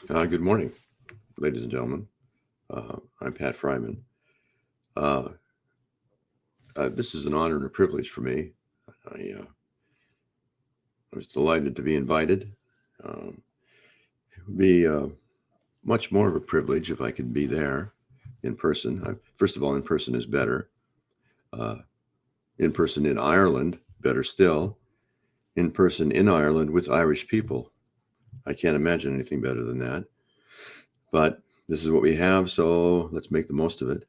Good morning, ladies and gentlemen. I'm Pat Friman. Uh, this is an honor and a privilege for me. I was delighted to be invited. It would be much more of a privilege if I could be there in person. First of all, in person is better. Uh, in person in Ireland, better still. In person in Ireland with Irish people. I can't imagine anything better than that. But this is what we have, so let's make the most of it.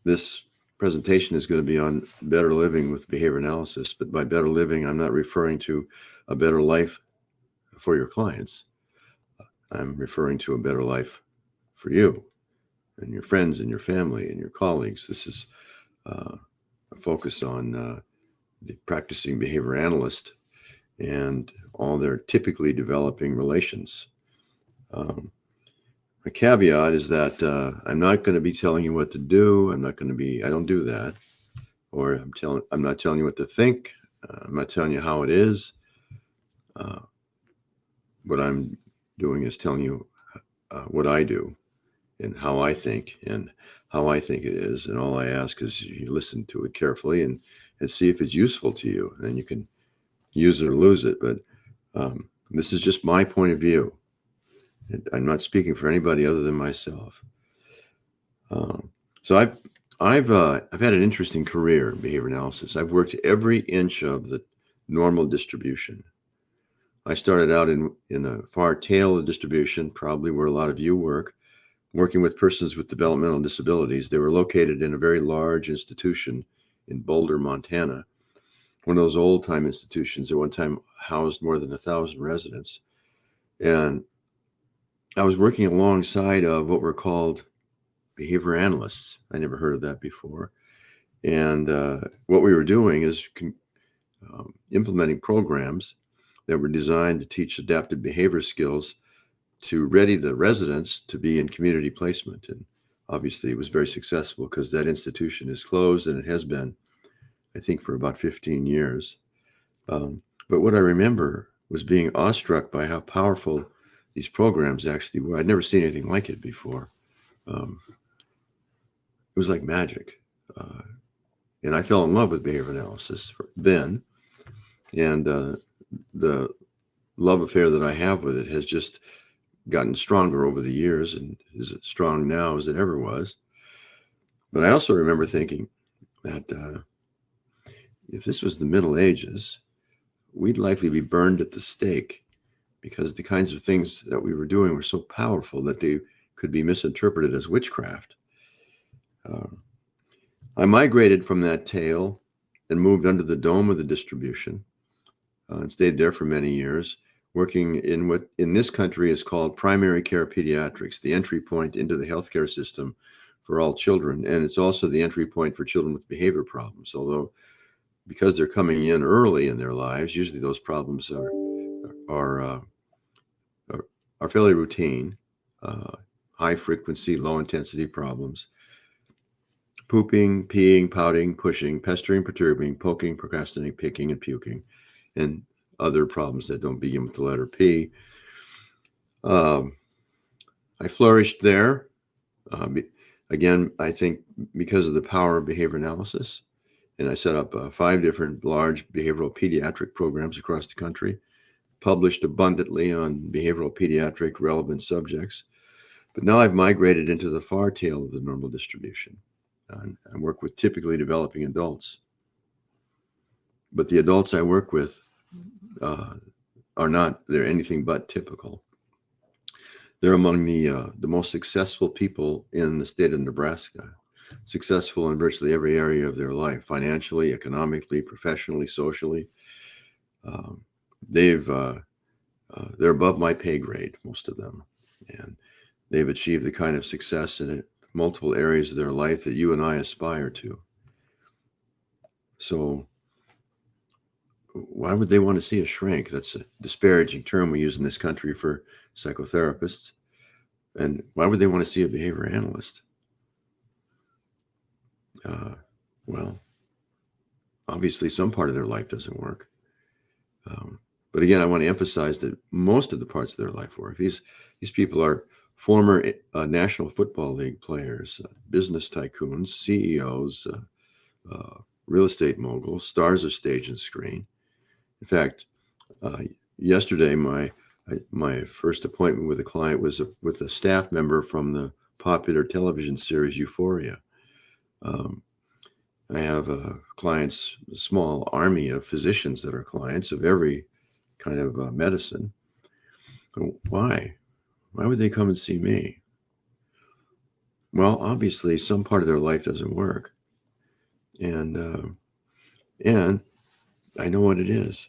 This presentation is going to be on better living with behavior analysis, but by better living, I'm not referring to a better life for your clients. I'm referring to a better life for you and your friends and your family and your colleagues. This is a focus on the practicing behavior analyst and all their typically developing relations. A caveat is that I'm not going to be telling you what to do. I don't do that. Or I'm not telling you what to think. I'm not telling you how it is. What I'm doing is telling you what I do and how I think it is. And all I ask is you listen to it carefully and see if it's useful to you. And then you can use it or lose it. But this is just my point of view. I'm not speaking for anybody other than myself. So I've had an interesting career in behavior analysis. I've worked every inch of the normal distribution. I started out in the far tail of the distribution, probably where a lot of you work, working with persons with developmental disabilities. They were located in a very large institution in Boulder, Montana, one of those old-time institutions that one time housed more than 1,000 residents. And I was working alongside of what were called behavior analysts. I never heard of that before. And what we were doing is implementing programs that were designed to teach adaptive behavior skills to ready the residents to be in community placement. And obviously it was very successful because that institution is closed, and it has been, I think, for about 15 years. But what I remember was being awestruck by how powerful these programs actually were. I'd never seen anything like it before. It was like magic. And I fell in love with behavior analysis then. And the love affair that I have with it has just gotten stronger over the years and is as strong now as it ever was. But I also remember thinking that if this was the Middle Ages, we'd likely be burned at the stake because the kinds of things that we were doing were so powerful that they could be misinterpreted as witchcraft. I migrated from that tail and moved under the dome of the distribution and stayed there for many years, working in what in this country is called primary care pediatrics, the entry point into the healthcare system for all children. And it's also the entry point for children with behavior problems, although because they're coming in early in their lives, usually those problems are fairly routine, high frequency, low intensity problems. Pooping, peeing, pouting, pushing, pestering, perturbing, poking, procrastinating, picking, and puking, and other problems that don't begin with the letter P. I flourished there. Again, I think because of the power of behavior analysis. And I set up 5 different large behavioral pediatric programs across the country, published abundantly on behavioral pediatric relevant subjects. But now I've migrated into the far tail of the normal distribution. I work with typically developing adults. But the adults I work with they're anything but typical. They're among the most successful people in the state of Nebraska, successful in virtually every area of their life, financially, economically, professionally, socially. They're above my pay grade, most of them. And they've achieved the kind of success in multiple areas of their life that you and I aspire to. So why would they want to see a shrink? That's a disparaging term we use in this country for psychotherapists. And why would they want to see a behavior analyst? Well, obviously some part of their life doesn't work. But again, I want to emphasize that most of the parts of their life work. These people are former National Football League players, business tycoons, CEOs, real estate moguls, stars of stage and screen. In fact, yesterday, my first appointment with a client was with a staff member from the popular television series Euphoria. I have clients, a small army of physicians that are clients of every kind of medicine. Why? Why would they come and see me? Well, obviously, some part of their life doesn't work, and I know what it is.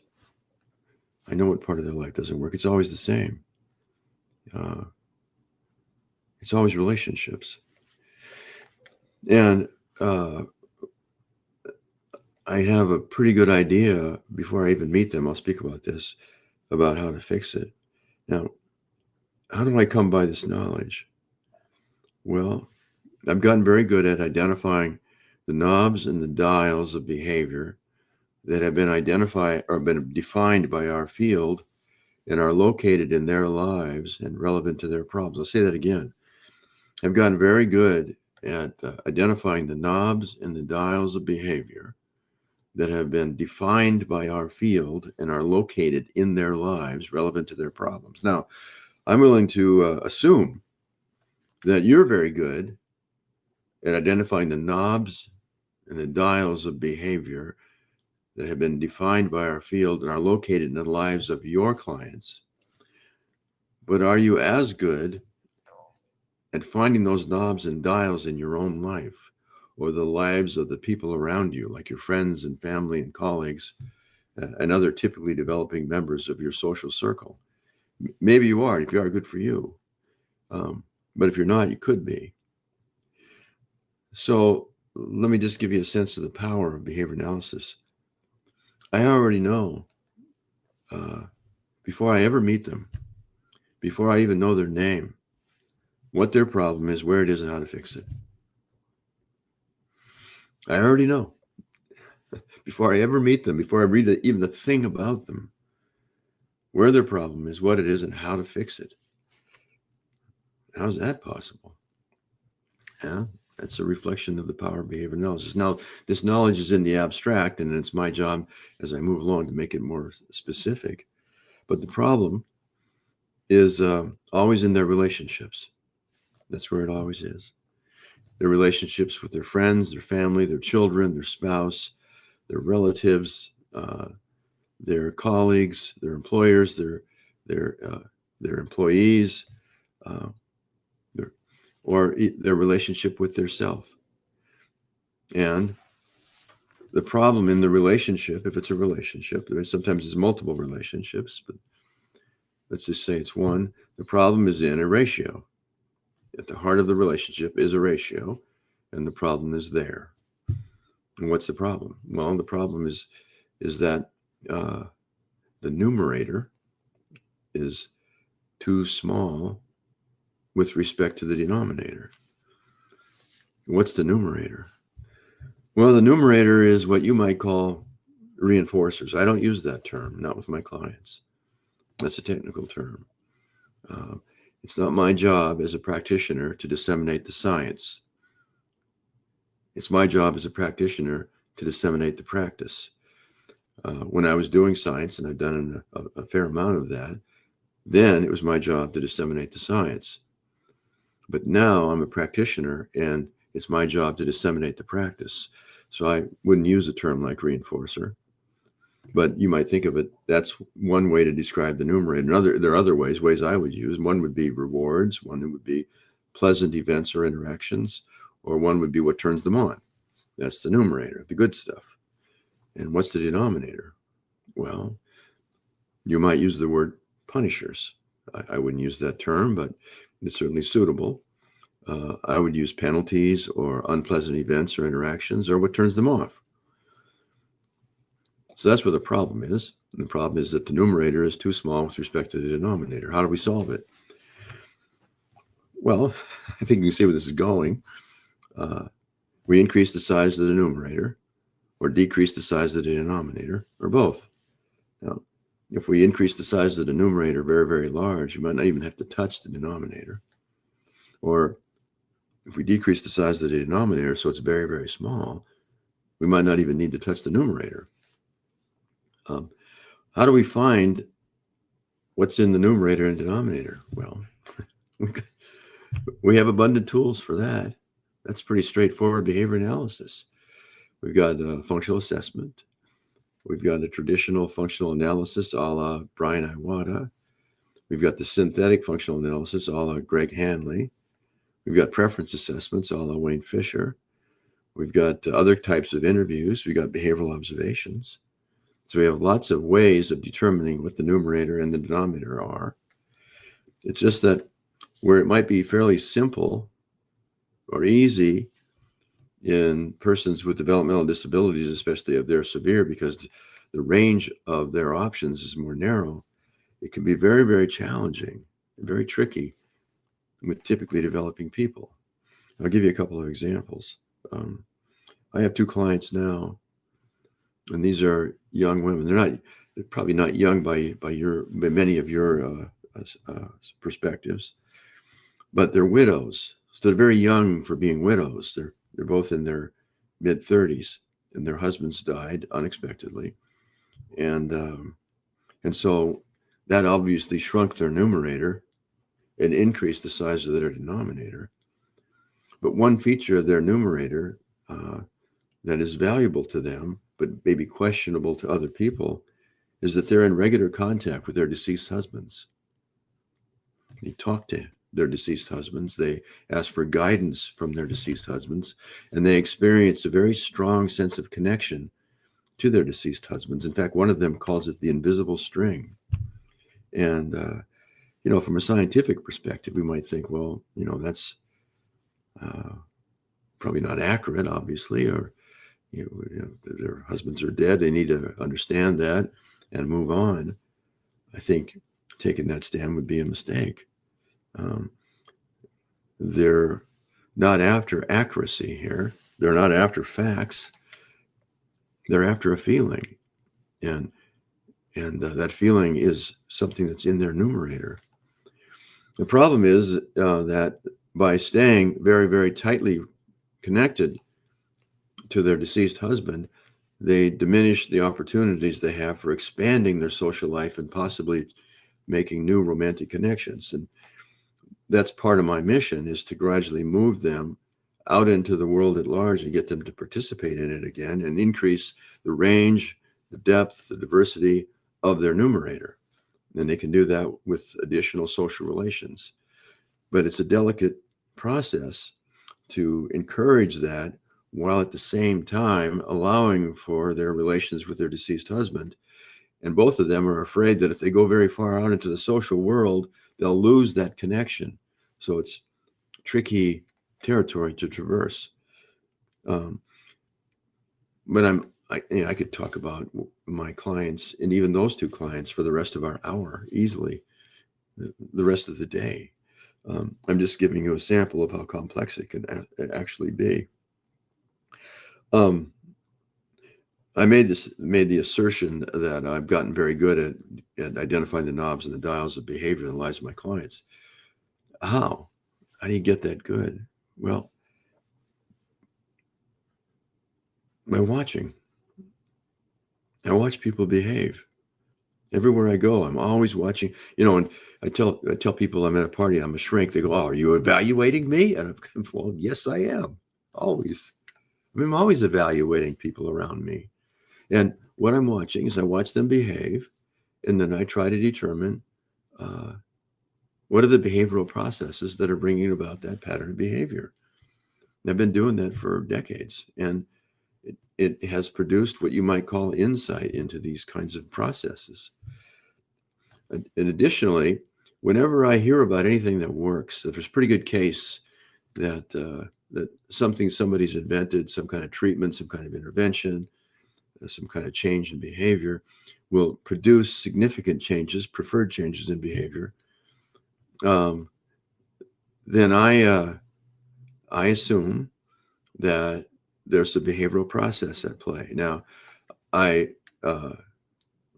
I know what part of their life doesn't work. It's always the same. It's always relationships, and I have a pretty good idea before I even meet them. I'll speak about this, about how to fix it. Now, how do I come by this knowledge? Well, I've gotten very good at identifying the knobs and the dials of behavior that have been identified or been defined by our field and are located in their lives and relevant to their problems. I'll say that again. I've gotten very good at identifying the knobs and the dials of behavior that have been defined by our field and are located in their lives relevant to their problems. Now, I'm willing to assume that you're very good at identifying the knobs and the dials of behavior that have been defined by our field and are located in the lives of your clients. But are you as good at finding those knobs and dials in your own life or the lives of the people around you, like your friends and family and colleagues and other typically developing members of your social circle? Maybe you are. If you are, good for you. But if you're not, you could be. So let me just give you a sense of the power of behavior analysis. I already know before I ever meet them, before I even know their name, what their problem is, where it is, and how to fix it. I already know before I ever meet them, before I read even a thing about them, where their problem is, what it is, and how to fix it. How's that possible? Yeah, that's a reflection of the power of behavior analysis. Now, this knowledge is in the abstract, and it's my job as I move along to make it more specific. But the problem is always in their relationships. That's where it always is. Their relationships with their friends, their family, their children, their spouse, their relatives, their colleagues, their employers, their employees, or their relationship with their self. And the problem in the relationship, if it's a relationship, sometimes it's multiple relationships, but let's just say it's one. The problem is in a ratio. At the heart of the relationship is a ratio, and the problem is there. And what's the problem? Well, the problem is that the numerator is too small with respect to the denominator. What's the numerator? Well, the numerator is what you might call reinforcers. I don't use that term, not with my clients. That's a technical term. It's not my job as a practitioner to disseminate the science. It's my job as a practitioner to disseminate the practice. When I was doing science, and I've done a fair amount of that, then it was my job to disseminate the science. But now I'm a practitioner, and it's my job to disseminate the practice. So I wouldn't use a term like reinforcer, but you might think of it. That's one way to describe the numerator. There are other ways I would use. One would be rewards. One would be pleasant events or interactions, or one would be what turns them on. That's the numerator, the good stuff. And what's the denominator? Well, you might use the word punishers. I wouldn't use that term, but it's certainly suitable. I would use penalties or unpleasant events or interactions, or what turns them off. So that's where the problem is. And the problem is that the numerator is too small with respect to the denominator. How do we solve it? Well, I think you can see where this is going. We increase the size of the numerator, or decrease the size of the denominator, or both. Now, If we increase the size of the numerator very, very large, you might not even have to touch the denominator. Or if we decrease the size of the denominator so it's very, very small, we might not even need to touch the numerator. How do we find what's in the numerator and denominator? Well, we have abundant tools for that. That's pretty straightforward behavior analysis. We've got functional assessment. We've got a traditional functional analysis a la Brian Iwata. We've got the synthetic functional analysis a la Greg Hanley. We've got preference assessments a la Wayne Fisher. We've got other types of interviews. We've got behavioral observations. So we have lots of ways of determining what the numerator and the denominator are. It's just that where it might be fairly simple or easy in persons with developmental disabilities, especially if they're severe, because the range of their options is more narrow, it can be very, very challenging and very tricky with typically developing people. I'll give you a couple of examples. I have 2 clients now, and these are young women. They're probably not young by many of your perspectives, but they're widows. So they're very young for being widows. They're both in their mid-30s, and their husbands died unexpectedly, and so that obviously shrunk their numerator and increased the size of their denominator. But one feature of their numerator that is valuable to them, but maybe questionable to other people, is that they're in regular contact with their deceased husbands. They talk to their deceased husbands. They ask for guidance from their deceased husbands, and they experience a very strong sense of connection to their deceased husbands. In fact, one of them calls it the invisible string. And, from a scientific perspective, we might think, well, that's probably not accurate, obviously, or their husbands are dead. They need to understand that and move on. I think taking that stand would be a mistake. They're not after accuracy here. They're not after facts. They're after a feeling, and that feeling is something that's in their numerator. The problem is that by staying very, very tightly connected to their deceased husband, they diminish the opportunities they have for expanding their social life and possibly making new romantic connections. And that's part of my mission, is to gradually move them out into the world at large and get them to participate in it again and increase the range, the depth, the diversity of their numerator. And they can do that with additional social relations. But it's a delicate process to encourage that while at the same time allowing for their relations with their deceased husband. And both of them are afraid that if they go very far out into the social world, they'll lose that connection. So it's tricky territory to traverse. But I could talk about my clients and even those 2 clients for the rest of our hour easily, the rest of the day. I'm just giving you a sample of how complex it can actually be. I made the assertion that I've gotten very good at identifying the knobs and the dials of behavior in the lives of my clients. How do you get that good? Well, by watching. I watch people behave. Everywhere I go, I'm always watching. And I tell people I'm at a party, I'm a shrink. They go, "Oh, are you evaluating me?" And well, yes, I am. Always. I'm always evaluating people around me. And what I'm watching is I watch them behave, and then I try to determine what are the behavioral processes that are bringing about that pattern of behavior. And I've been doing that for decades, and it has produced what you might call insight into these kinds of processes. And additionally, whenever I hear about anything that works, if there's a pretty good case that that somebody's invented, some kind of treatment, some kind of intervention, some kind of change in behavior will produce significant changes, preferred changes in behavior, then I assume that there's a behavioral process at play. Now, I'm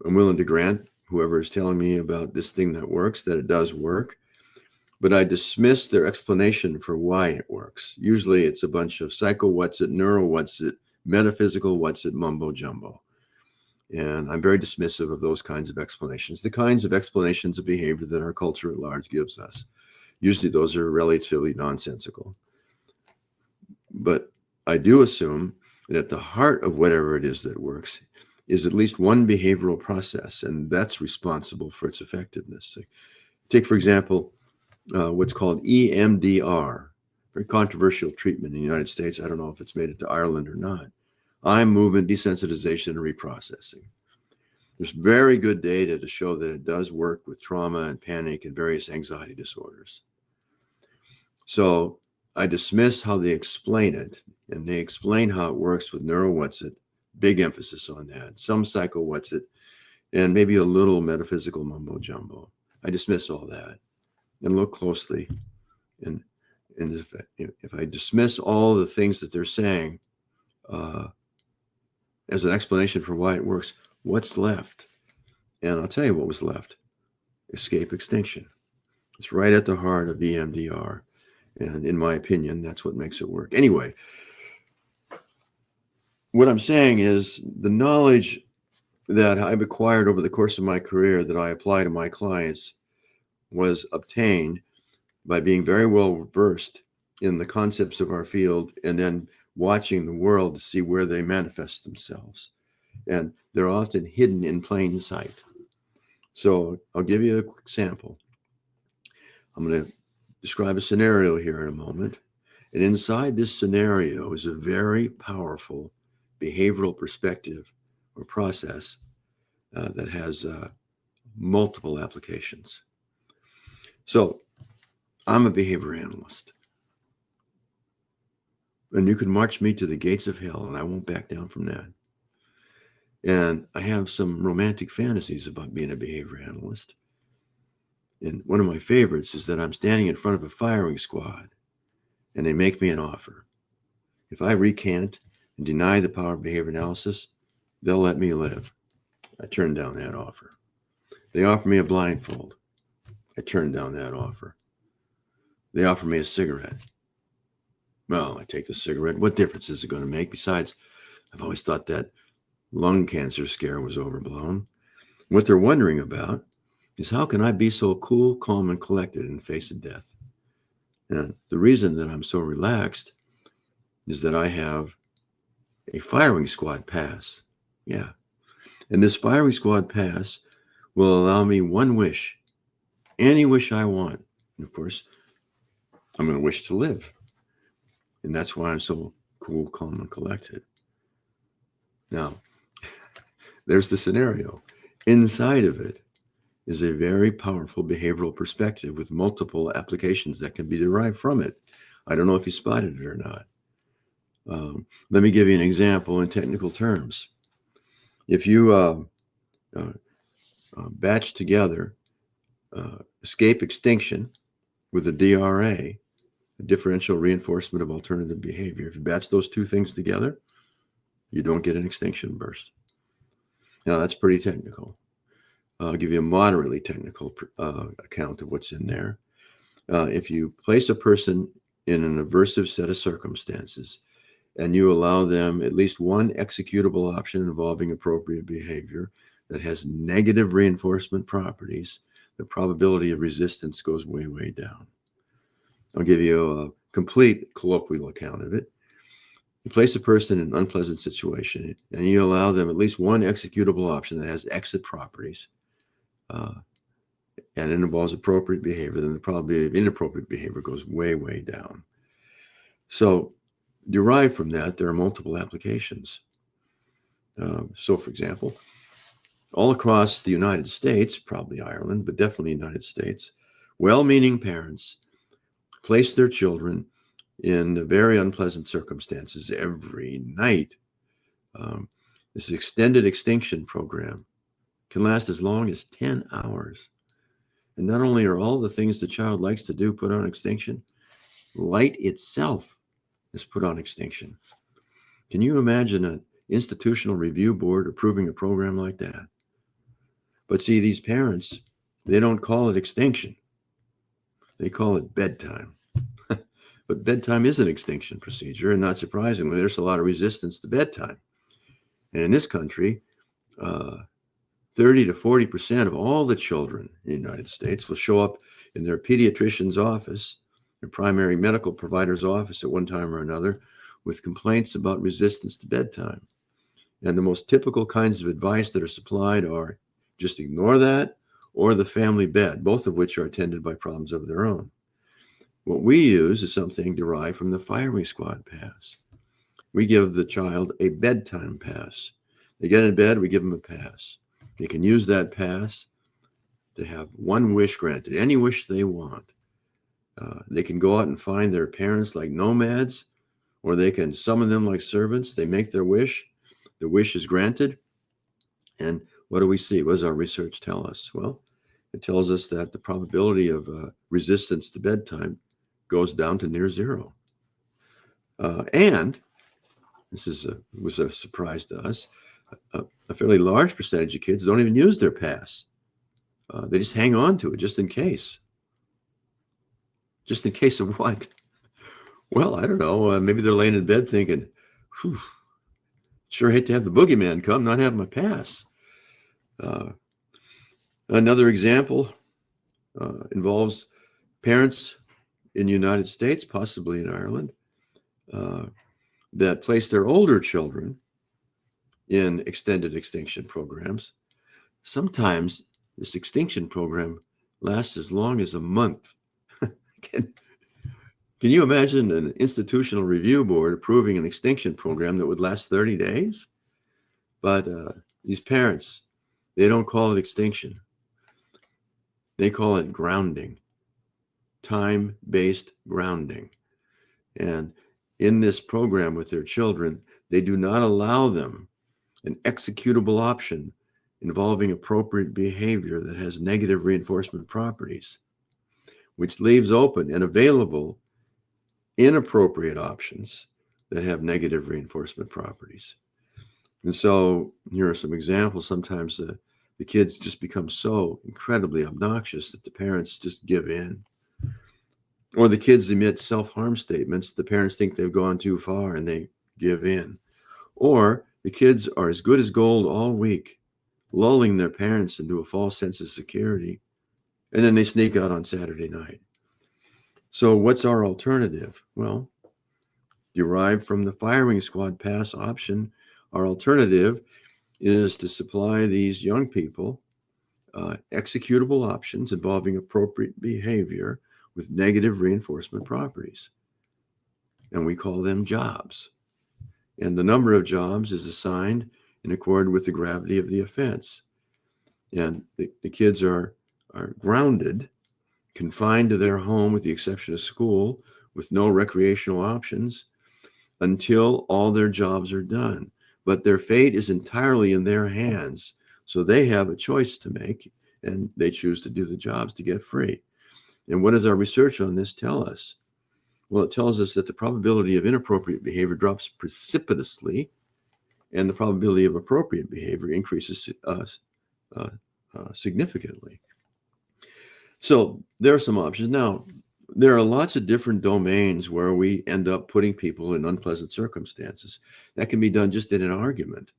willing to grant whoever is telling me about this thing that works, that it does work, but I dismiss their explanation for why it works. Usually it's a bunch of psycho what's it, neuro what's it, metaphysical what's it, mumbo jumbo. And I'm very dismissive of those kinds of explanations, the kinds of explanations of behavior that our culture at large gives us. Usually those are relatively nonsensical. But I do assume that at the heart of whatever it is that works is at least one behavioral process, and that's responsible for its effectiveness. Take, for example, what's called EMDR, very controversial treatment in the United States. I don't know if it's made it to Ireland or not. Eye movement desensitization and reprocessing. There's very good data to show that it does work with trauma and panic and various anxiety disorders. So I dismiss how they explain it, and they explain how it works with neuro what's it, big emphasis on that, some psycho what's it, and maybe a little metaphysical mumbo jumbo. I dismiss all that and look closely. And if I dismiss all the things that they're saying as an explanation for why it works, what's left? And I'll tell you what was left. Escape extinction. It's right at the heart of EMDR. And in my opinion, that's what makes it work. Anyway, what I'm saying is the knowledge that I've acquired over the course of my career that I apply to my clients was obtained by being very well versed in the concepts of our field and then watching the world to see where they manifest themselves. And they're often hidden in plain sight. So I'll give you a quick sample. I'm going to describe a scenario here in a moment. And inside this scenario is a very powerful behavioral perspective or process that has multiple applications. So I'm a behavior analyst. And you can march me to the gates of hell, and I won't back down from that. And I have some romantic fantasies about being a behavior analyst. And one of my favorites is that I'm standing in front of a firing squad, and they make me an offer. If I recant and deny the power of behavior analysis, they'll let me live. I turn down that offer. They offer me a blindfold. I turn down that offer. They offer me a cigarette. Well, I take the cigarette. What difference is it going to make? Besides, I've always thought that lung cancer scare was overblown. What they're wondering about is how can I be so cool, calm, and collected in the face of death? And the reason that I'm so relaxed is that I have a firing squad pass. Yeah. And this firing squad pass will allow me one wish, any wish I want. And of course, I'm going to wish to live. And that's why I'm so cool, calm, and collected. Now, there's the scenario. Inside of it is a very powerful behavioral perspective with multiple applications that can be derived from it. I don't know if you spotted it or not. Let me give you an example in technical terms. If you batch together escape extinction with a DRA, a differential reinforcement of alternative behavior, if you batch those two things together, you don't get an extinction burst. Now, that's pretty technical. I'll give you a moderately technical account of what's in there. If you place a person in an aversive set of circumstances and you allow them at least one executable option involving appropriate behavior that has negative reinforcement properties, the probability of resistance goes way, way down. I'll give you a complete colloquial account of it. You place a person in an unpleasant situation and you allow them at least one executable option that has exit properties, and it involves appropriate behavior, then the probability of inappropriate behavior goes way, way down. So derived from that, there are multiple applications. So for example, all across the United States, probably Ireland, but definitely the United States, well-meaning parents place their children in very unpleasant circumstances every night. This extended extinction program can last as long as 10 hours. And not only are all the things the child likes to do put on extinction, light itself is put on extinction. Can you imagine an institutional review board approving a program like that? But see, these parents, they don't call it extinction. They call it bedtime. But bedtime is an extinction procedure, and not surprisingly, there's a lot of resistance to bedtime. And in this country, 30 to 40% of all the children in the United States will show up in their pediatrician's office, their primary medical provider's office at one time or another, with complaints about resistance to bedtime. And the most typical kinds of advice that are supplied are just ignore that or the family bed, both of which are attended by problems of their own. What we use is something derived from the firing squad pass. We give the child a bedtime pass. They get in bed, we give them a pass. They can use that pass to have one wish granted, any wish they want. They can go out and find their parents like nomads, or they can summon them like servants. They make their wish. The wish is granted. And what do we see? What does our research tell us? Well, it tells us that the probability of resistance to bedtime goes down to near zero. And this was a surprise to us. A fairly large percentage of kids don't even use their pass. They just hang on to it just in case. Just in case of what? Well, I don't know. Maybe they're laying in bed thinking, whew, sure hate to have the boogeyman come, not have my pass. Another example involves parents in the United States, possibly in Ireland, that place their older children in extended extinction programs. Sometimes this extinction program lasts as long as a month. Can you imagine an institutional review board approving an extinction program that would last 30 days? But these parents, they don't call it extinction. They call it grounding, time-based grounding. And in this program with their children, they do not allow them an executable option involving appropriate behavior that has negative reinforcement properties, which leaves open and available inappropriate options that have negative reinforcement properties. And so here are some examples. Sometimes the kids just become so incredibly obnoxious that the parents just give in. Or the kids emit self-harm statements. The parents think they've gone too far and they give in. Or the kids are as good as gold all week, lulling their parents into a false sense of security, and then they sneak out on Saturday night. So what's our alternative? Well, derived from the firing squad pass option, our alternative is to supply these young people executable options involving appropriate behavior with negative reinforcement properties. And we call them jobs. And the number of jobs is assigned in accord with the gravity of the offense. And the kids are grounded, confined to their home with the exception of school, with no recreational options until all their jobs are done. But their fate is entirely in their hands. So they have a choice to make, and they choose to do the jobs to get free. And what does our research on this tell us? Well, it tells us that the probability of inappropriate behavior drops precipitously, and the probability of appropriate behavior increases significantly. So there are some options. Now, there are lots of different domains where we end up putting people in unpleasant circumstances. That can be done just in an argument.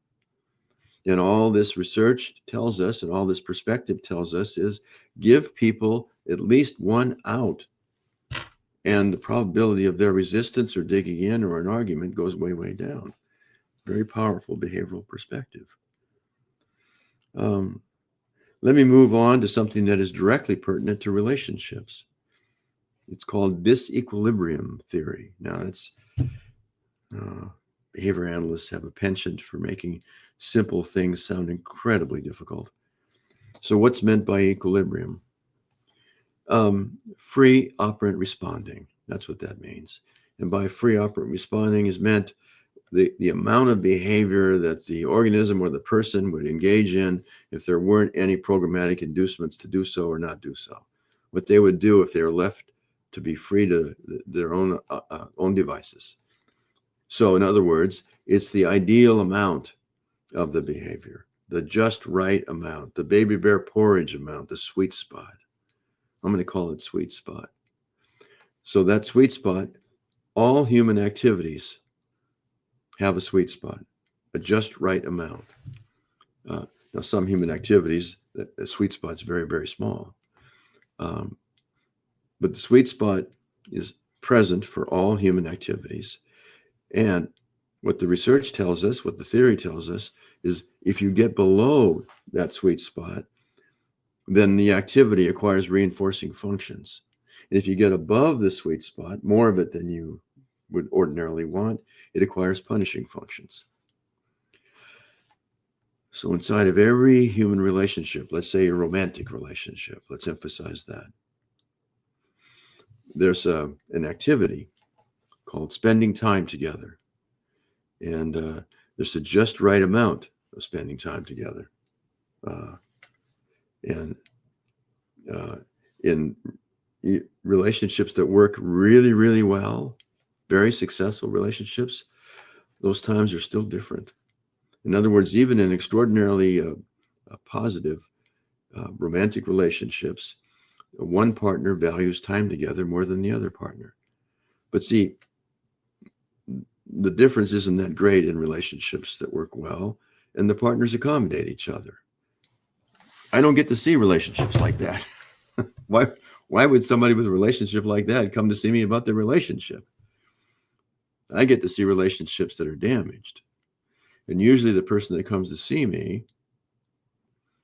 And all this research tells us, and all this perspective tells us, is give people at least one out. And the probability of their resistance or digging in or an argument goes way, way down. Very powerful behavioral perspective. Let me move on to something that is directly pertinent to relationships. It's called disequilibrium theory. Now, that's behavior analysts have a penchant for making simple things sound incredibly difficult. So what's meant by equilibrium? Free operant responding. That's what that means. And by free operant responding is meant the amount of behavior that the organism or the person would engage in if there weren't any programmatic inducements to do so or not do so. What they would do if they were left to be free to their own devices. So in other words, it's the ideal amount of the behavior. the just right amount, the baby bear porridge amount, the sweet spot. I'm going to call it sweet spot. So that sweet spot, all human activities have a sweet spot, a just right amount. Now, some human activities, the sweet spot's very, very small. But the sweet spot is present for all human activities. And what the research tells us, what the theory tells us, is if you get below that sweet spot, then the activity acquires reinforcing functions. And if you get above the sweet spot, more of it than you would ordinarily want, it acquires punishing functions. So inside of every human relationship, let's say a romantic relationship, let's emphasize that, there's an activity called spending time together. And there's a just right amount of spending time together. And in relationships that work really, really well, very successful relationships, those times are still different. In other words, even in extraordinarily positive romantic relationships, one partner values time together more than the other partner. But see, the difference isn't that great in relationships that work well, and the partners accommodate each other. I don't get to see relationships like that. Why would somebody with a relationship like that come to see me about their relationship? I get to see relationships that are damaged. And usually the person that comes to see me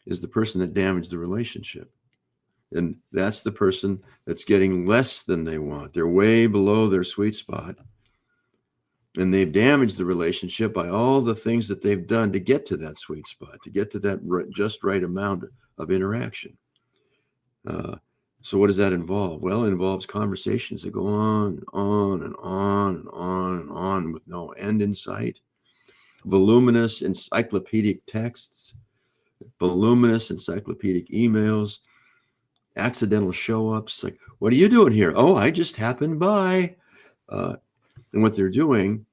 is the person that damaged the relationship. And that's the person that's getting less than they want. They're way below their sweet spot. And they've damaged the relationship by all the things that they've done to get to that sweet spot, to get to that just right amount of interaction. So what does that involve? Well, it involves conversations that go on and on and on and on and on with no end in sight. Voluminous encyclopedic texts, voluminous encyclopedic emails, accidental show-ups. Like, what are you doing here? Oh, I just happened by. And what they're doing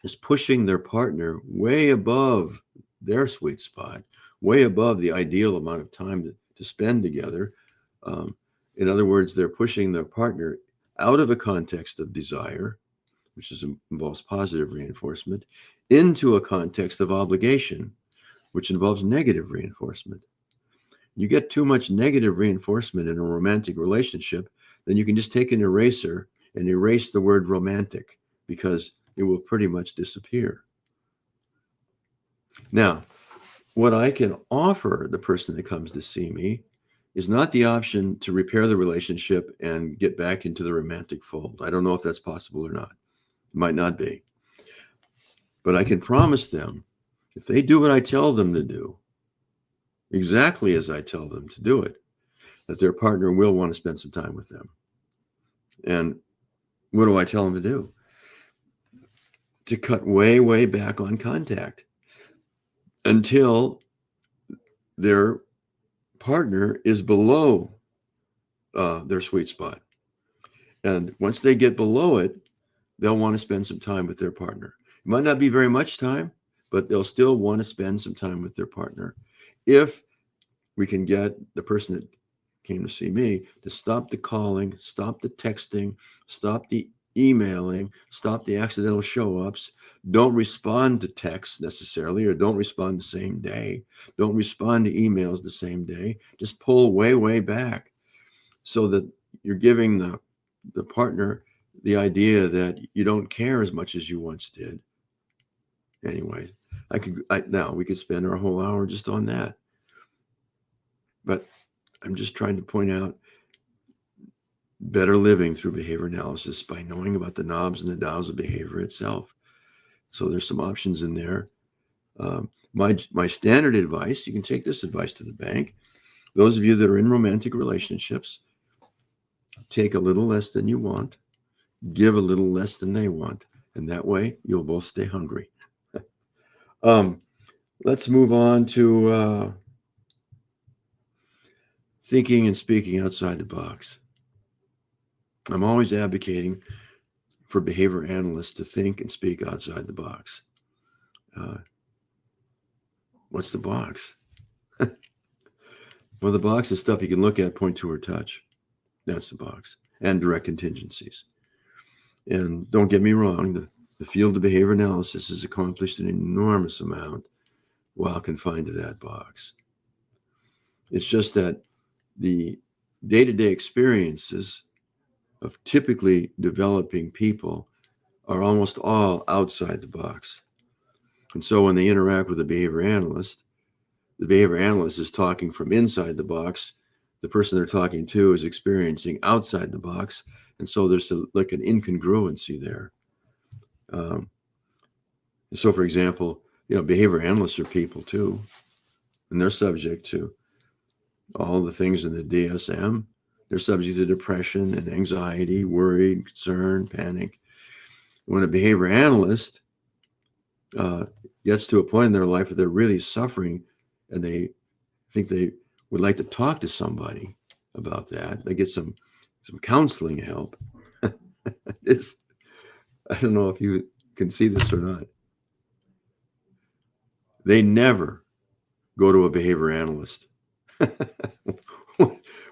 is pushing their partner way above their sweet spot, way above the ideal amount of time to spend together. In other words, they're pushing their partner out of a context of desire, which involves positive reinforcement, into a context of obligation, which involves negative reinforcement. You get too much negative reinforcement in a romantic relationship, then you can just take an eraser and erase the word romantic, because it will pretty much disappear. Now, what I can offer the person that comes to see me is not the option to repair the relationship and get back into the romantic fold. I don't know if that's possible or not. It might not be. But I can promise them, if they do what I tell them to do, exactly as I tell them to do it, that their partner will want to spend some time with them. And what do I tell them to do? To cut way, way back on contact until their partner is below their sweet spot. And once they get below it, they'll want to spend some time with their partner. It might not be very much time, but they'll still want to spend some time with their partner. If we can get the person that came to see me to stop the calling, stop the texting, stop the emailing, stop the accidental show-ups, don't respond to texts necessarily, or don't respond the same day, don't respond to emails the same day, just pull way, way back so that you're giving the partner the idea that you don't care as much as you once did. Anyway, now we could spend our whole hour just on that. But I'm just trying to point out better living through behavior analysis by knowing about the knobs and the dials of behavior itself. So there's some options in there. My standard advice, you can take this advice to the bank. Those of you that are in romantic relationships, take a little less than you want, give a little less than they want, and that way you'll both stay hungry. Let's move on to thinking and speaking outside the box. I'm always advocating for behavior analysts to think and speak outside the box. What's the box? Well, the box is stuff you can look at, point to, or touch. That's the box. And direct contingencies. And don't get me wrong, the field of behavior analysis has accomplished an enormous amount while confined to that box. It's just that the day-to-day experiences of typically developing people are almost all outside the box. And so when they interact with a behavior analyst, the behavior analyst is talking from inside the box. The person they're talking to is experiencing outside the box. And so there's like an incongruency there. So, for example, behavior analysts are people too, and they're subject to all the things in the DSM. They're subject to depression and anxiety, worry, concern, panic. When a behavior analyst gets to a point in their life where they're really suffering and they think they would like to talk to somebody about that, they get some counseling help. I don't know if you can see this or not. They never go to a behavior analyst.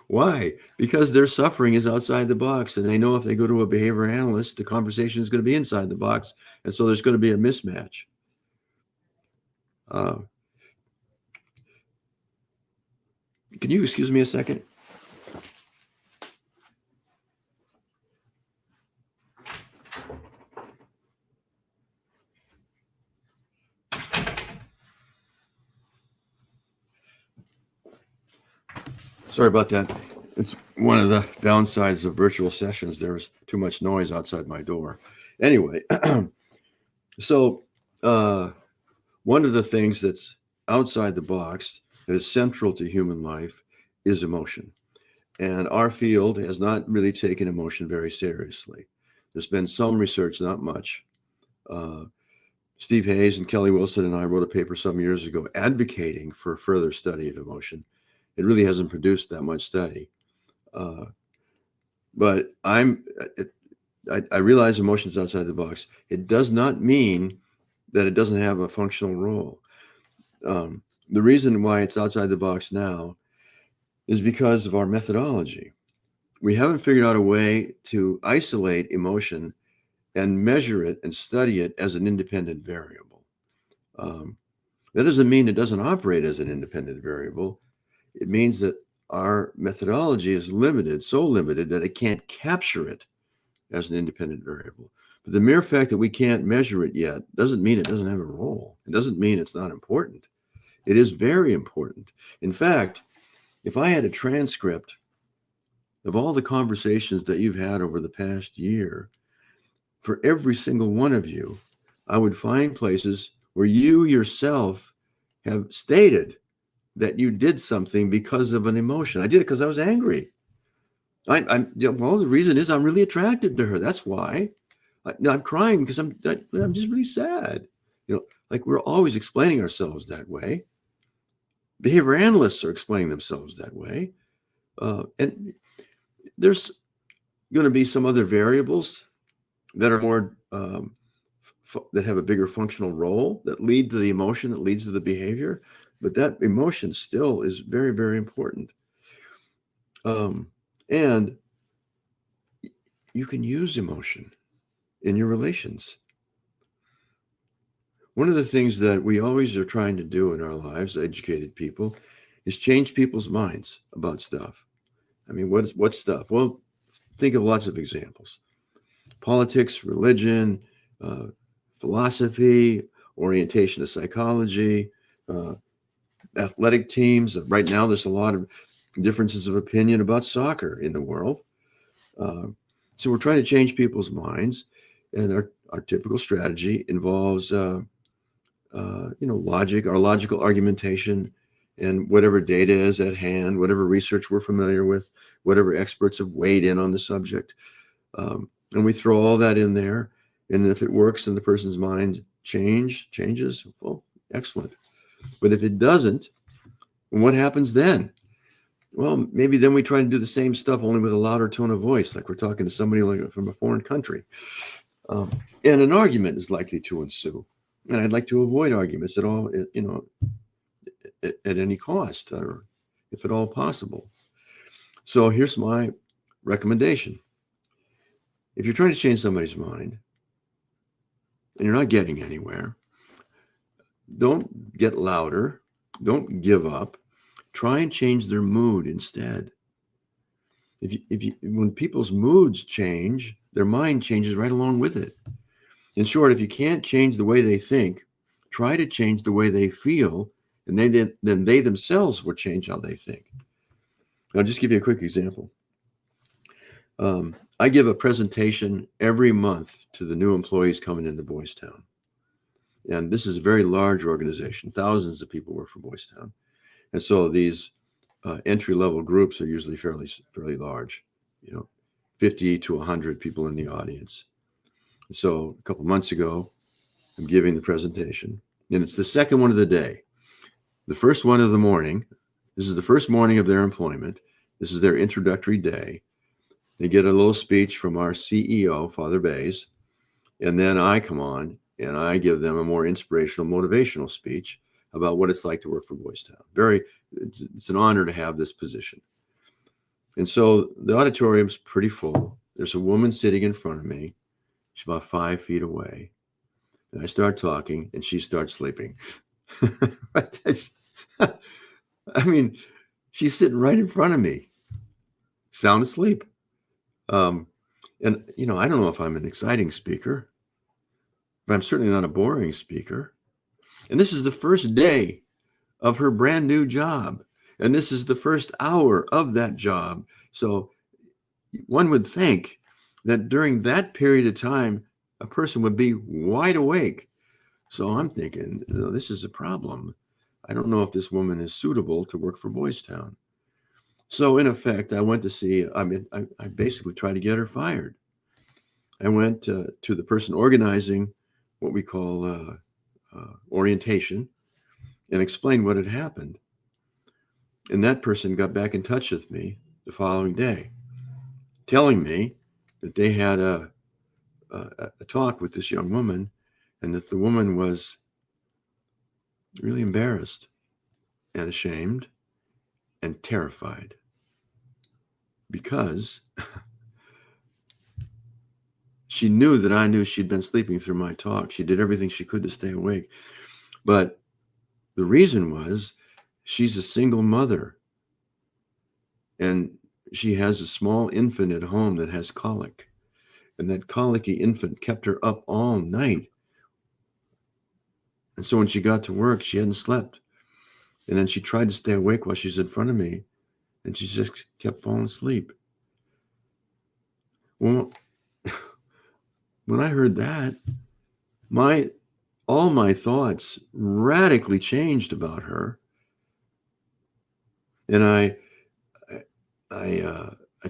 Why? Because their suffering is outside the box, and they know if they go to a behavior analyst, the conversation is going to be inside the box, and so there's going to be a mismatch. Can you excuse me a second? Sorry about that. It's one of the downsides of virtual sessions. There's too much noise outside my door. Anyway, so one of the things that's outside the box that is central to human life is emotion. And our field has not really taken emotion very seriously. There's been some research, not much. Steve Hayes and Kelly Wilson and I wrote a paper some years ago advocating for further study of emotion. It really hasn't produced that much study. But I realize emotions outside the box. It does not mean that it doesn't have a functional role. The reason why it's outside the box now is because of our methodology. We haven't figured out a way to isolate emotion and measure it and study it as an independent variable. That doesn't mean it doesn't operate as an independent variable. It means that our methodology is limited, so limited that it can't capture it as an independent variable. But the mere fact that we can't measure it yet doesn't mean it doesn't have a role. It doesn't mean it's not important. It is very important. In fact, if I had a transcript of all the conversations that you've had over the past year, for every single one of you, I would find places where you yourself have stated that you did something because of an emotion. I did it because I was angry. Well, the reason is I'm really attracted to her. That's why. I'm crying because I'm just really sad. Like we're always explaining ourselves that way. Behavior analysts are explaining themselves that way. And there's going to be some other variables that are more, that have a bigger functional role that lead to the emotion that leads to the behavior. But that emotion still is very, very important. And you can use emotion in your relations. One of the things that we always are trying to do in our lives, educated people, is change people's minds about stuff. I mean, what stuff? Well, think of lots of examples. Politics, religion, philosophy, orientation to psychology, athletic teams. Right now, there's a lot of differences of opinion about soccer in the world. So we're trying to change people's minds, and our typical strategy involves logic, our logical argumentation, and whatever data is at hand, whatever research we're familiar with, whatever experts have weighed in on the subject. And we throw all that in there. And if it works and the person's mind changes, well, excellent. But if it doesn't, what happens then? Well, maybe then we try to do the same stuff only with a louder tone of voice, like we're talking to somebody from a foreign country. And an argument is likely to ensue. And I'd like to avoid arguments at all, at any cost, or if at all possible. So here's my recommendation. If you're trying to change somebody's mind and you're not getting anywhere, don't get louder. Don't give up. Try and change their mood instead. When people's moods change, their mind changes right along with it. In short, if you can't change the way they think, try to change the way they feel, and then they themselves will change how they think. I'll just give you a quick example. I give a presentation every month to the new employees coming into Boys Town. And this is a very large organization. Thousands of people work for Boys Town. And so these entry-level groups are usually fairly large, 50 to 100 people in the audience. So a couple months ago, I'm giving the presentation, and it's the second one of the day. The first one of the morning, this is the first morning of their employment. This is their introductory day. They get a little speech from our CEO, Father Bays, and then I come on and I give them a more inspirational, motivational speech about what it's like to work for Boys Town. It's an honor to have this position. And so the auditorium's pretty full. There's a woman sitting in front of me. She's about 5 feet away. And I start talking and she starts sleeping. I mean, she's sitting right in front of me, sound asleep. And, I don't know if I'm an exciting speaker, but I'm certainly not a boring speaker. And this is the first day of her brand new job. And this is the first hour of that job. So one would think that during that period of time, a person would be wide awake. So I'm thinking, this is a problem. I don't know if this woman is suitable to work for Boys Town. So in effect, I went to see, I basically tried to get her fired. I went to the person organizing what we call orientation and explained what had happened. And that person got back in touch with me the following day, telling me that they had a talk with this young woman and that the woman was really embarrassed and ashamed and terrified because she knew that I knew she'd been sleeping through my talk. She did everything she could to stay awake. But the reason was she's a single mother and she has a small infant at home that has colic. And that colicky infant kept her up all night. And so when she got to work, she hadn't slept. And then she tried to stay awake while she's in front of me. And she just kept falling asleep. Well, when I heard that, all my thoughts radically changed about her. And I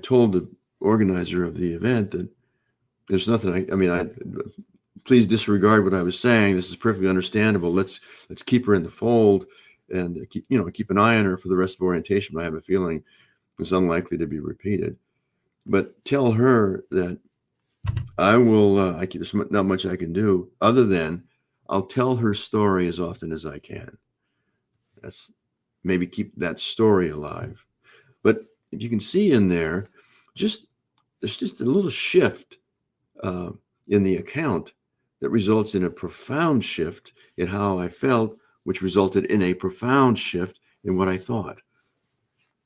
told the organizer of the event that there's nothing, please disregard what I was saying. This is perfectly understandable. Let's keep her in the fold and keep an eye on her for the rest of orientation. But I have a feeling it's unlikely to be repeated. But tell her that I will, there's not much I can do other than I'll tell her story as often as I can. That's maybe keep that story alive. But if you can see in there, there's just a little shift in the account that results in a profound shift in how I felt, which resulted in a profound shift in what I thought.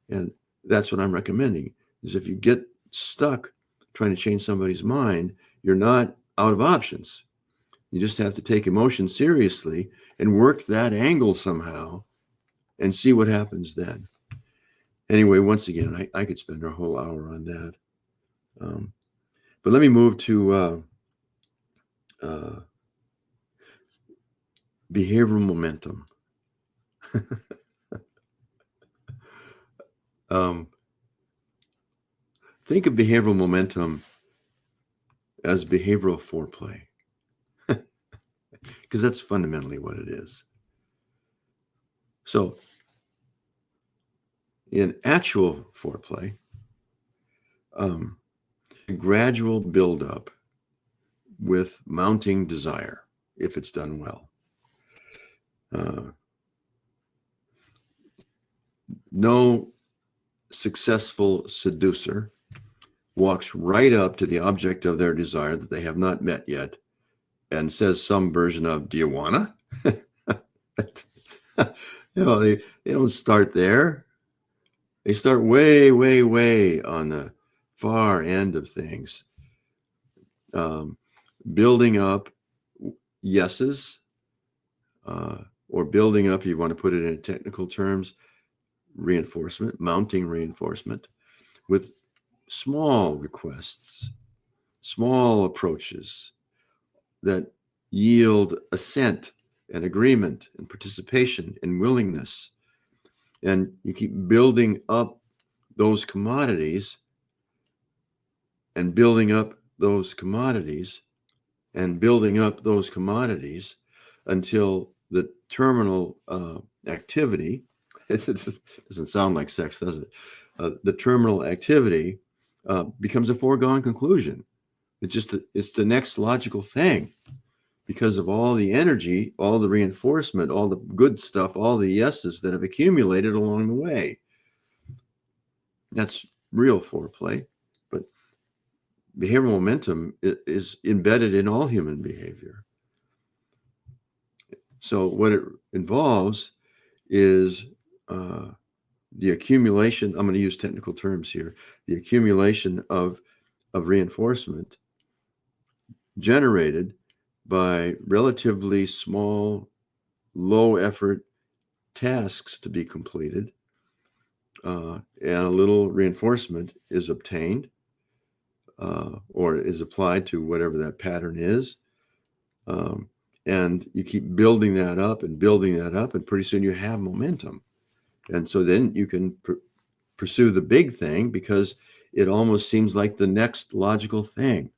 And that's what I'm recommending, is if you get stuck trying to change somebody's mind, you're not out of options. You just have to take emotion seriously and work that angle somehow and see what happens then. Anyway, once again, I could spend a whole hour on that. But let me move to behavioral momentum. Think of behavioral momentum as behavioral foreplay, because that's fundamentally what it is. So in actual foreplay, a gradual buildup with mounting desire, if it's done well. no successful seducer walks right up to the object of their desire that they have not met yet and says some version of, "Do you wanna?" They don't start there. They start way, way, way on the far end of things, building up yeses, or building up, you want to put it in technical terms, reinforcement, mounting reinforcement with small requests, small approaches that yield assent and agreement and participation and willingness. And you keep building up those commodities and building up those commodities and building up those commodities until the terminal activity, it doesn't sound like sex, does it? The terminal activity becomes a foregone conclusion. It's the next logical thing because of all the energy, all the reinforcement, all the good stuff, all the yeses that have accumulated along the way. That's real foreplay, but behavioral momentum is embedded in all human behavior. So what it involves is the accumulation, I'm going to use technical terms here, the accumulation of reinforcement generated by relatively small, low effort tasks to be completed, and a little reinforcement is obtained or is applied to whatever that pattern is. And you keep building that up and building that up, and pretty soon you have momentum. And so then you can pursue the big thing because it almost seems like the next logical thing.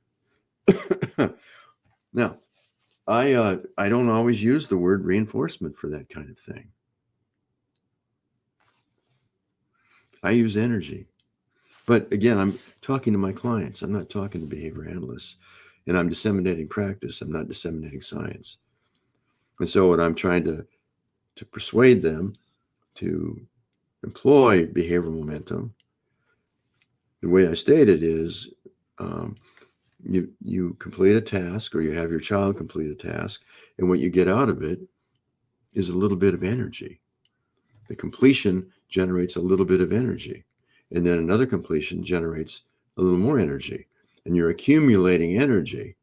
Now, I don't always use the word reinforcement for that kind of thing. I use energy. But again, I'm talking to my clients. I'm not talking to behavior analysts. And I'm disseminating practice. I'm not disseminating science. And so what I'm trying to persuade them to employ behavioral momentum, the way I state it is, you complete a task, or you have your child complete a task, and what you get out of it is a little bit of energy. The completion generates a little bit of energy, and then another completion generates a little more energy, and you're accumulating energy,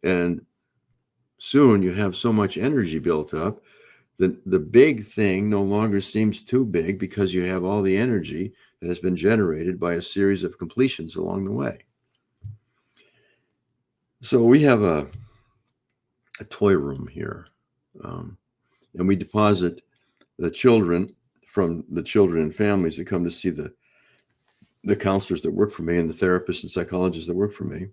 and soon you have so much energy built up that the big thing no longer seems too big because you have all the energy that has been generated by a series of completions along the way. So we have a toy room here, and we deposit the children from the children and families that come to see the counselors that work for me and the therapists and psychologists that work for me.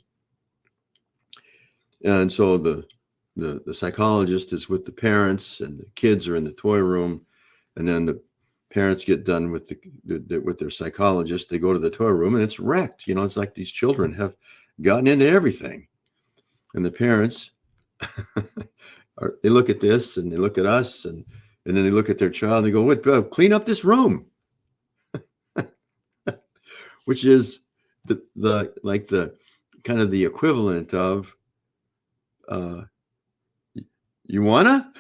And so the psychologist is with the parents, and the kids are in the toy room, and then the parents get done with with their psychologist. They go to the toy room, and it's wrecked. It's like these children have gotten into everything, and the parents they look at this and they look at us, and then they look at their child and they go, "What? Clean up this room," which is the kind of the equivalent of you wanna?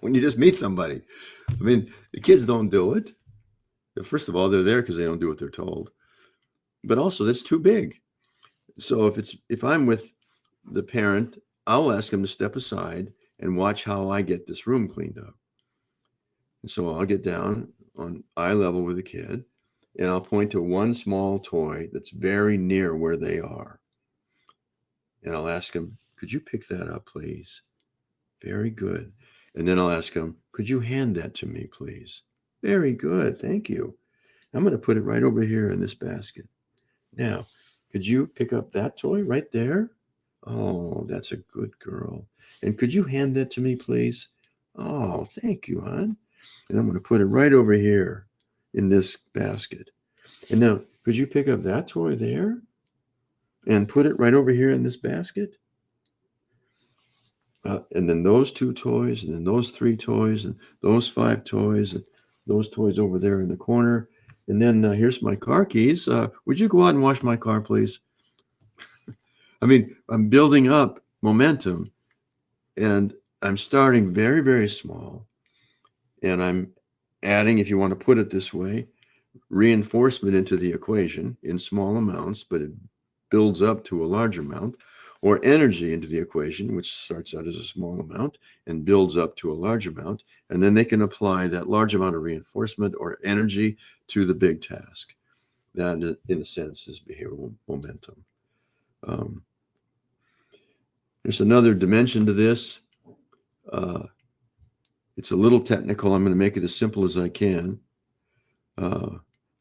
When you just meet somebody. I mean, the kids don't do it. First of all, they're there because they don't do what they're told. But also, that's too big. So if I'm with the parent, I'll ask them to step aside and watch how I get this room cleaned up. And so I'll get down on eye level with the kid, and I'll point to one small toy that's very near where they are. And I'll ask them, "Could you pick that up, please?" Very good. And then I'll ask them, "Could you hand that to me, please?" Very good. Thank you. I'm going to put it right over here in this basket. Now, could you pick up that toy right there? Oh, that's a good girl. And could you hand that to me, please? Oh, thank you, hon. And I'm going to put it right over here in this basket. And now, could you pick up that toy there and put it right over here in this basket? And then those 2 toys, and then those 3 toys, and those 5 toys, and those toys over there in the corner. And then here's my car keys. Would you go out and wash my car, please? I mean, I'm building up momentum, and I'm starting very, very small. And I'm adding, if you want to put it this way, reinforcement into the equation in small amounts, but it builds up to a large amount, or energy into the equation, which starts out as a small amount and builds up to a large amount. And then they can apply that large amount of reinforcement or energy to the big task. That, in a sense, is behavioral momentum. There's another dimension to this. It's a little technical. I'm going to make it as simple as I can.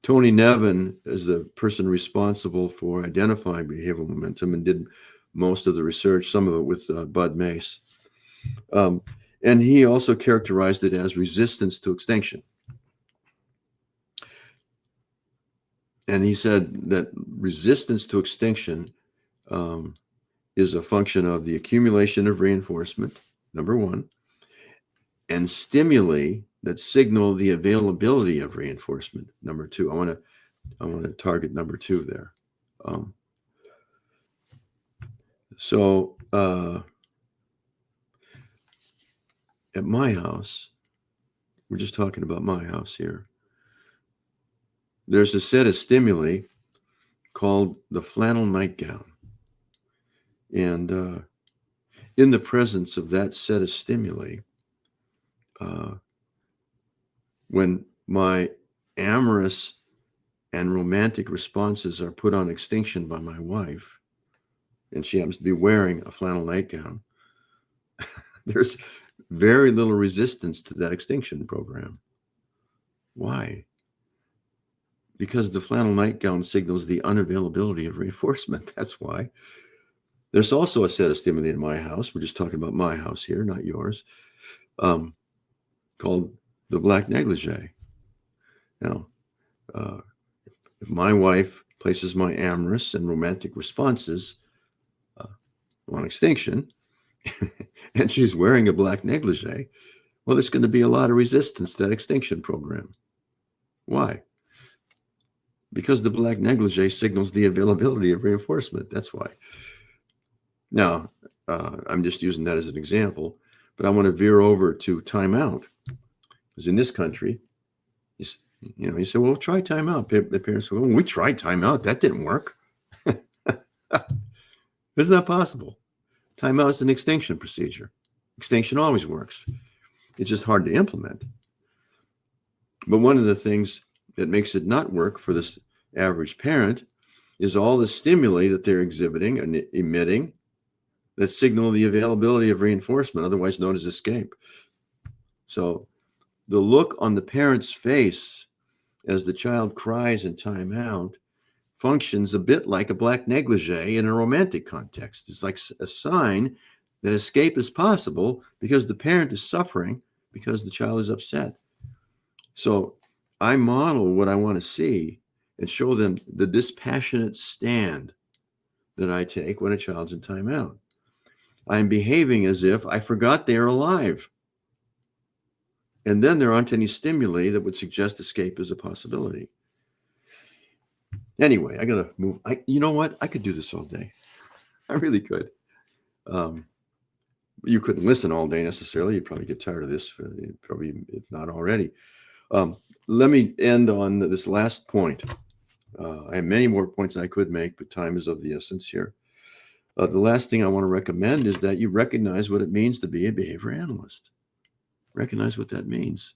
Tony Nevin is the person responsible for identifying behavioral momentum and did most of the research, some of it with Bud Mace. And he also characterized it as resistance to extinction. And he said that resistance to extinction is a function of the accumulation of reinforcement, number one, and stimuli that signal the availability of reinforcement, number two. I want to target number two there. So at my house, we're just talking about my house here, there's a set of stimuli called the flannel nightgown. And in the presence of that set of stimuli, when my amorous and romantic responses are put on extinction by my wife, and she happens to be wearing a flannel nightgown, there's very little resistance to that extinction program. Why? Because the flannel nightgown signals the unavailability of reinforcement. That's why. There's also a set of stimuli in my house. We're just talking about my house here, not yours, called the black negligee. Now, if my wife places my amorous and romantic responses on extinction, and she's wearing a black negligee, well, there's going to be a lot of resistance to that extinction program. Why? Because the black negligee signals the availability of reinforcement. That's why. Now, I'm just using that as an example, but I want to veer over to timeout. Because in this country, you say, well, try timeout. The parents go, well, we tried timeout. That didn't work. Isn't that possible? Timeout is an extinction procedure. Extinction always works. It's just hard to implement. But one of the things that makes it not work for this average parent is all the stimuli that they're exhibiting and emitting that signal the availability of reinforcement, otherwise known as escape. So the look on the parent's face as the child cries in timeout functions a bit like a black negligee in a romantic context. It's like a sign that escape is possible because the parent is suffering because the child is upset. So I model what I want to see and show them the dispassionate stand that I take when a child's in timeout. I'm behaving as if I forgot they are alive. And then there aren't any stimuli that would suggest escape is a possibility. Anyway, I got to move. You know what? I could do this all day. I really could. You couldn't listen all day necessarily. You'd probably get tired of this, probably if not already. Let me end on this last point. I have many more points I could make, but time is of the essence here. The last thing I want to recommend is that you recognize what it means to be a behavior analyst. Recognize what that means.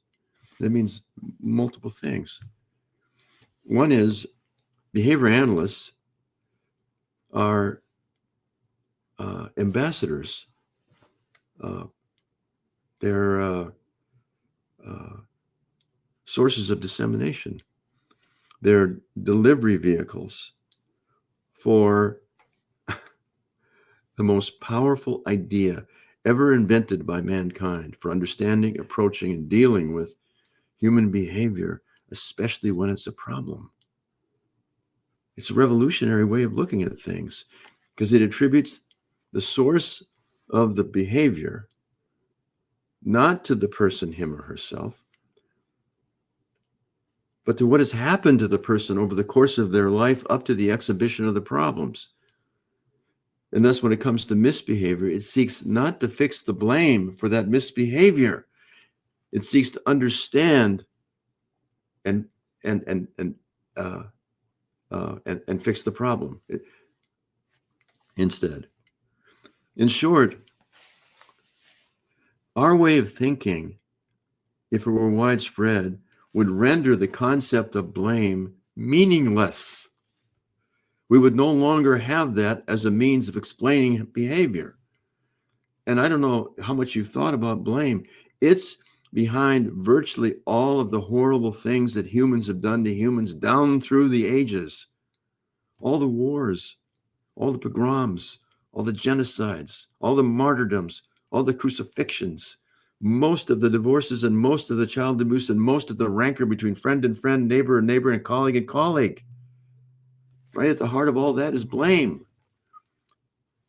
That means multiple things. One is behavior analysts are ambassadors. They're sources of dissemination. They're delivery vehicles for the most powerful idea ever invented by mankind for understanding, approaching, and dealing with human behavior, especially when it's a problem. It's a revolutionary way of looking at things because it attributes the source of the behavior not to the person, him or herself, but to what has happened to the person over the course of their life up to the exhibition of the problems. And thus, when it comes to misbehavior, it seeks not to fix the blame for that misbehavior. It seeks to understand and fix the problem instead. In short, our way of thinking, if it were widespread, would render the concept of blame meaningless. We would no longer have that as a means of explaining behavior. And I don't know how much you've thought about blame. It's behind virtually all of the horrible things that humans have done to humans down through the ages. All the wars, all the pogroms, all the genocides, all the martyrdoms, all the crucifixions, most of the divorces and most of the child abuse and most of the rancor between friend and friend, neighbor and neighbor, and colleague and colleague. Right at the heart of all that is blame.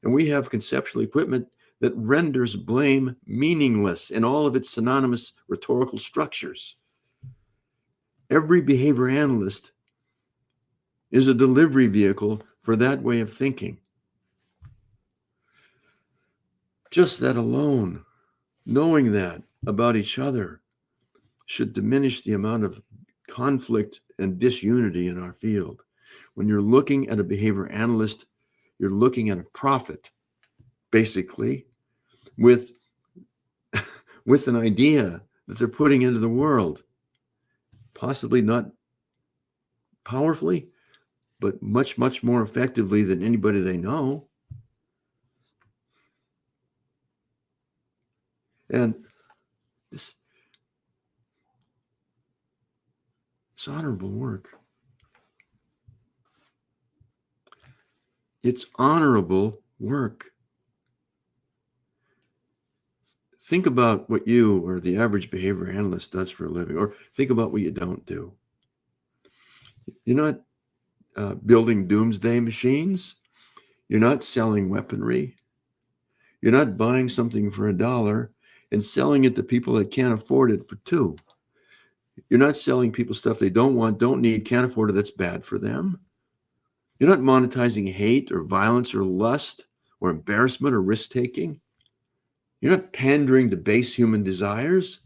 And we have conceptual equipment that renders blame meaningless in all of its synonymous rhetorical structures. Every behavior analyst is a delivery vehicle for that way of thinking. Just that alone, knowing that about each other, should diminish the amount of conflict and disunity in our field. When you're looking at a behavior analyst, you're looking at a prophet, basically, with an idea that they're putting into the world, possibly not powerfully, but much, much more effectively than anybody they know. And this honorable work. It's honorable work. Think about what you or the average behavior analyst does for a living, or think about what you don't do. You're not building doomsday machines. You're not selling weaponry. You're not buying something for $1 and selling it to people that can't afford it for $2. You're not selling people stuff they don't want, don't need, can't afford it, that's bad for them. You're not monetizing hate or violence or lust or embarrassment or risk-taking. You're not pandering to base human desires.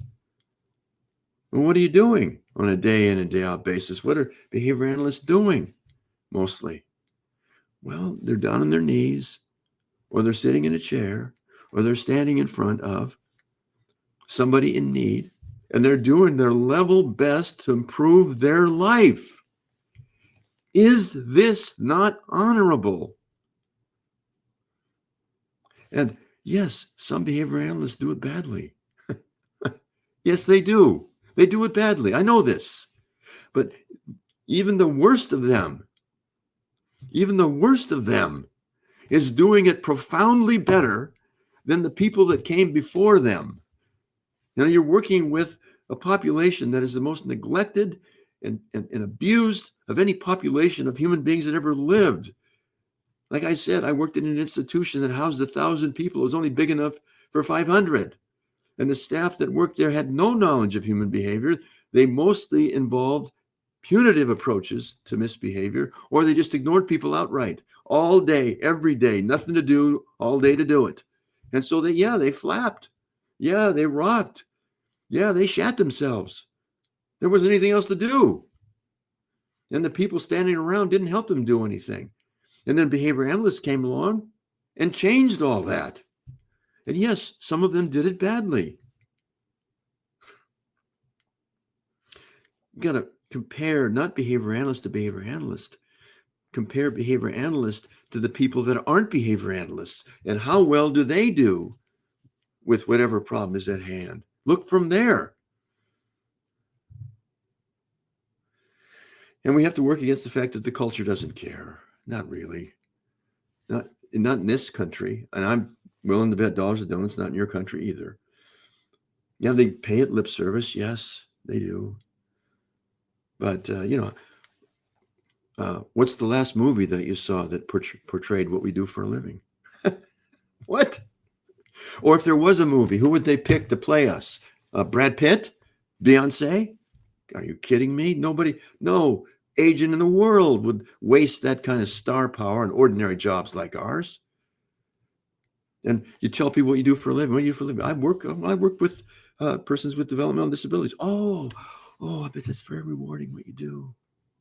Well, what are you doing on a day in and day out basis? What are behavior analysts doing mostly? Well, they're down on their knees, or they're sitting in a chair, or they're standing in front of somebody in need, and they're doing their level best to improve their life. Is this not honorable? And yes, some behavior analysts do it badly. Yes, they do. They do it badly. I know this. But even the worst of them is doing it profoundly better than the people that came before them. Now, you're working with a population that is the most neglected and abused of any population of human beings that ever lived. Like I said, I worked in an institution that housed 1,000 people. It was only big enough for 500. And the staff that worked there had no knowledge of human behavior. They mostly involved punitive approaches to misbehavior, or they just ignored people outright all day, every day, nothing to do, all day to do it. And so they flapped. Yeah, they rocked. Yeah, they shat themselves. There wasn't anything else to do. And the people standing around didn't help them do anything. And then behavior analysts came along and changed all that. And yes, some of them did it badly. You got to compare not behavior analyst to behavior analyst. Compare behavior analyst to the people that aren't behavior analysts. And how well do they do with whatever problem is at hand? Look from there. And we have to work against the fact that the culture doesn't care. Not really. Not in this country. And I'm willing to bet dollars and donuts not in your country either. Yeah, they pay it lip service. Yes, they do. But, what's the last movie that you saw that portrayed what we do for a living? What? Or if there was a movie, who would they pick to play us? Brad Pitt? Beyonce? Are you kidding me? No agent in the world would waste that kind of star power on ordinary jobs like ours. And you tell people what you do for a living. What do you do for a living? I work with persons with developmental disabilities. Oh, I bet that's very rewarding what you do.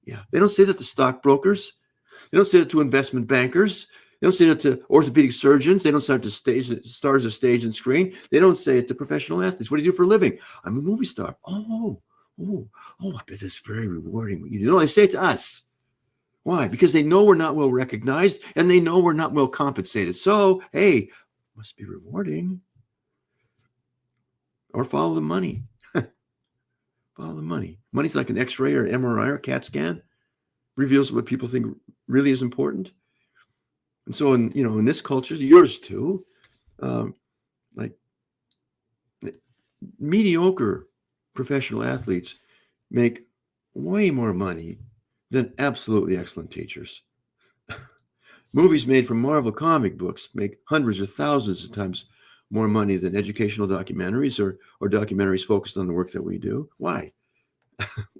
Yeah. They don't say that to stockbrokers. They don't say that to investment bankers. They don't say that to orthopedic surgeons. They don't say it to stars of stage and screen. They don't say it to professional athletes. What do you do for a living? I'm a movie star. Oh, I bet that's very rewarding what you do. No, they say it to us. Why? Because they know we're not well recognized and they know we're not well compensated. So, hey, must be rewarding. Or follow the money. Follow the money. Money's like an X-ray or MRI or CAT scan. Reveals what people think really is important. And so in this culture, yours too, like mediocre professional athletes make way more money than absolutely excellent teachers. Movies made from Marvel comic books make hundreds or thousands of times more money than educational documentaries or documentaries focused on the work that we do. Why?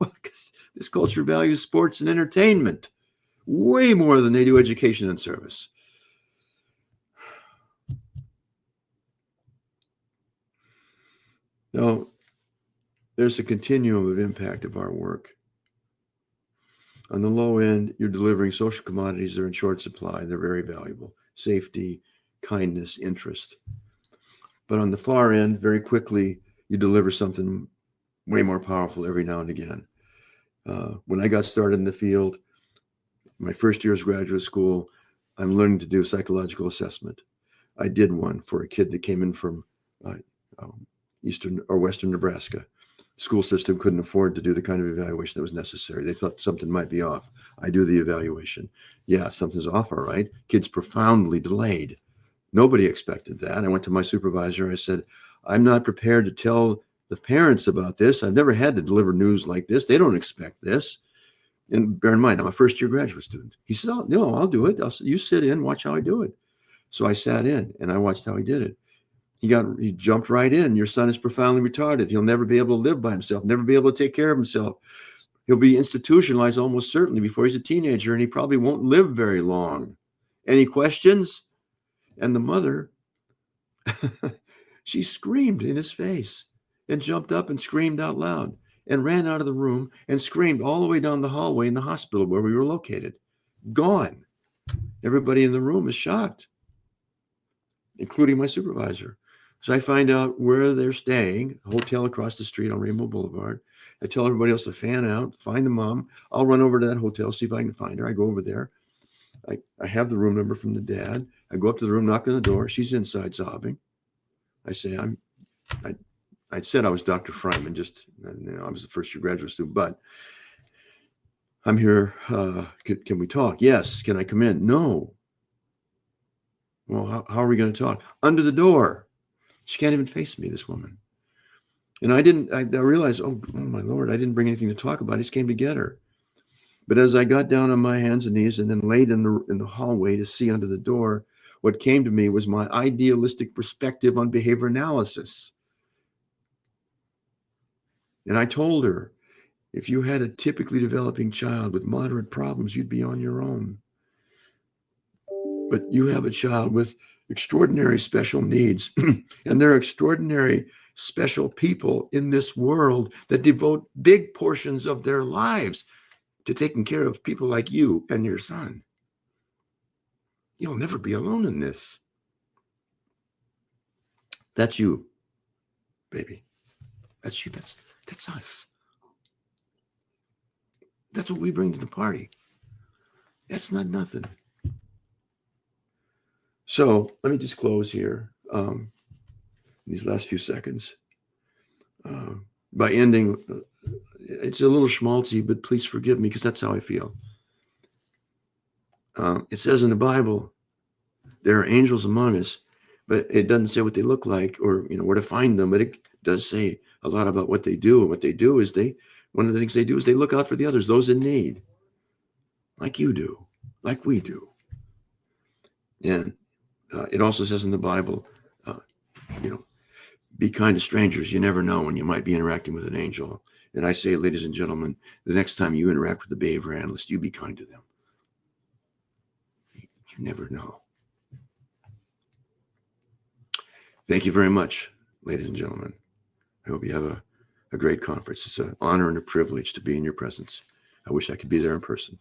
Well, because this culture values sports and entertainment way more than they do education and service. Now, there's a continuum of impact of our work. On the low end, you're delivering social commodities that are in short supply. They're very valuable. Safety, kindness, interest. But on the far end, very quickly, you deliver something way more powerful every now and again. When I got started in the field, my first year of graduate school, I'm learning to do psychological assessment. I did one for a kid that came in from eastern or western Nebraska. The school system couldn't afford to do the kind of evaluation that was necessary. They thought something might be off. I do the evaluation. Yeah, something's off, all right. Kid's profoundly delayed. Nobody expected that. I went to my supervisor. I said, I'm not prepared to tell the parents about this. I've never had to deliver news like this. They don't expect this. And bear in mind, I'm a first-year graduate student. He said, oh, no, I'll do it. You sit in, watch how I do it. So I sat in and I watched how he did it. He jumped right in. Your son is profoundly retarded. He'll never be able to live by himself, never be able to take care of himself. He'll be institutionalized almost certainly before he's a teenager, and he probably won't live very long. Any questions? And the mother, she screamed in his face and jumped up and screamed out loud and ran out of the room and screamed all the way down the hallway in the hospital where we were located. Gone. Everybody in the room is shocked, including my supervisor. So I find out where they're staying, a hotel across the street on Rainbow Boulevard. I tell everybody else to fan out, find the mom. I'll run over to that hotel, see if I can find her. I go over there. I have the room number from the dad. I go up to the room, knock on the door. She's inside sobbing. I say, I said I was Dr. Friman, I was the first year graduate student, but I'm here. Can we talk? Yes. Can I come in? No. Well, how are we going to talk? Under the door. She can't even face me, this woman. And I realized, oh my Lord, I didn't bring anything to talk about. I just came to get her. But as I got down on my hands and knees and then laid in the hallway to see under the door, what came to me was my idealistic perspective on behavior analysis. And I told her, if you had a typically developing child with moderate problems, you'd be on your own. But you have a child with extraordinary special needs, and there are extraordinary special people in this world that devote big portions of their lives to taking care of people like you and your son. You'll never be alone in this. That's you, baby. That's you. That's us. That's what we bring to the party. That's not nothing. So let me just close here in these last few seconds by ending. It's a little schmaltzy, but please forgive me because that's how I feel. It says in the Bible, there are angels among us, but it doesn't say what they look like or where to find them. But it does say a lot about what they do. And what they do is one of the things they do is they look out for the others, those in need, like you do, like we do. And it also says in the Bible, be kind to strangers. You never know when you might be interacting with an angel. And I say, ladies and gentlemen, the next time you interact with the behavior analyst, you be kind to them. You never know. Thank you very much, ladies and gentlemen. I hope you have a great conference. It's an honor and a privilege to be in your presence. I wish I could be there in person.